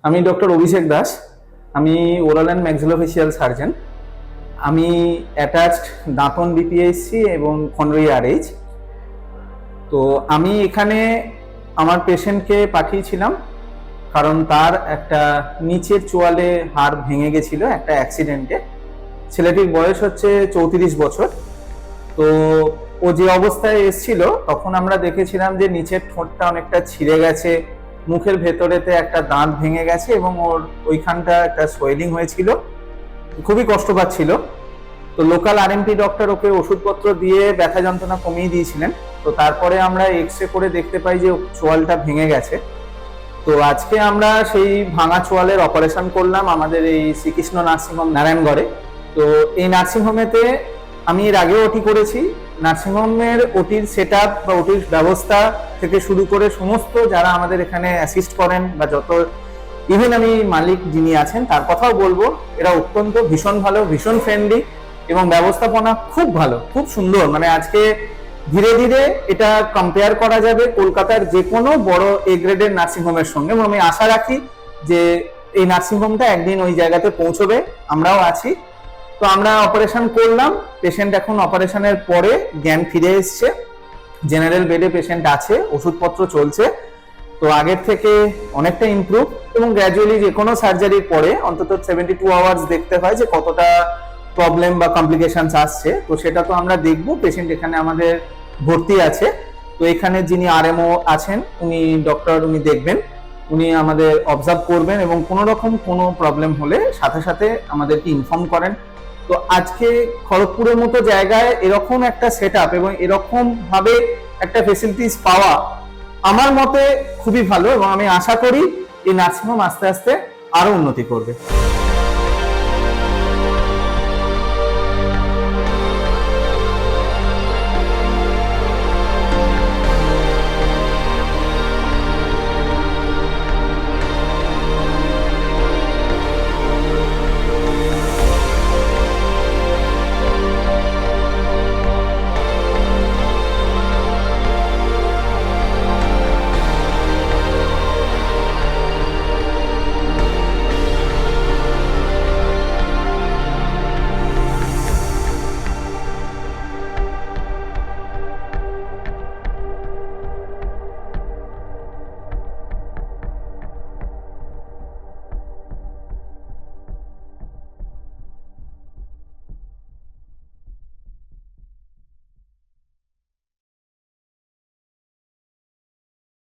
আমি ডক্টর অভিষেক দাস। আমি oral and maxillofacial surgeon. আমি অ্যাটাচড দাঁতন বিপিএসসি এবং খন্ডই আরএইচ। তো আমি এখানে আমার পেশেন্টকে পাঠিয়েছিলাম কারণ তার একটা নিচের চোয়ালে হাড় ভেঙে গেছিল একটা অ্যাক্সিডেন্টে। ছেলেটির বয়স হচ্ছে 34 বছর। তো ও যে অবস্থায় এসেছিল তখন আমরা দেখেছিলাম যে নিচের ঠোঁটটা অনেকটা ছিঁড়ে গেছে, মুখের ভেতরেতে একটা দাঁত ভেঙে গেছে এবং ওর ওইখানটা একটা সোয়েলিং হয়েছিল, খুবই কষ্ট পাচ্ছিল। তো লোকাল আরএমপি ডক্টর ওকে ওষুধপত্র দিয়ে ব্যথা যন্ত্রণা কমিয়ে দিয়েছিলেন। তো তারপরে আমরা এক্স রে করে দেখতে পাই যে চোয়ালটা ভেঙে গেছে। তো আজকে আমরা সেই ভাঙা চোয়ালের অপারেশন করলাম আমাদের এই শ্রীকৃষ্ণ নার্সিংহোম নারায়ণগড়ে। তো এই নার্সিংহোমেতে আমি এর আগেও ওটি করেছি। নার্সিংহোমের ওটির সেট আপ বা ওটির ব্যবস্থা থেকে শুরু করে সমস্ত যারা আমাদের এখানে অ্যাসিস্ট করেন বা যত ইভেন আমি মালিক যিনি আছেন তার কথাও বলবো, এরা অত্যন্ত ভীষণ ভালো, ভীষণ ফ্রেন্ডলি এবং ব্যবস্থাপনা খুব ভালো, খুব সুন্দর। মানে আজকে ধীরে ধীরে এটা কম্পেয়ার করা যাবে কলকাতার যে কোনো বড় এ গ্রেডের নার্সিংহোমের সঙ্গে এবং আমি আশা রাখি যে এই নার্সিংহোমটা একদিন ওই জায়গাতে পৌঁছবে। আমরাও আছি। তো আমরা অপারেশন করলাম, পেশেন্ট এখন অপারেশনের পরে জ্ঞান ফিরে এসছে, জেনারেল বেডে পেশেন্ট আছে, ওষুধপত্র চলছে। তো আগের থেকে অনেকটা ইমপ্রুভ এবং গ্র্যাজুয়ালি যে কোনো সার্জারির পরে অন্তত 72 আওয়ার্স দেখতে হয় যে কতটা প্রবলেম বা কমপ্লিকেশনস আসছে। তো সেটা তো আমরা দেখবো। পেশেন্ট এখানে আমাদের ভর্তি আছে। তো এখানে যিনি আরএমও আছেন উনি ডক্টর, উনি দেখবেন, উনি আমাদের অবজার্ভ করবেন এবং কোনো রকম কোনো প্রবলেম হলে সাথে সাথে আমাদেরকে ইনফর্ম করেন। তো আজকে খড়গপুরের মতো জায়গায় এরকম একটা সেট আপ এবং এরকম ভাবে একটা ফেসিলিটিস পাওয়া আমার মতে খুবই ভালো এবং আমি আশা করি এই নার্সিংহোম আস্তে আস্তে আরো উন্নতি করবে।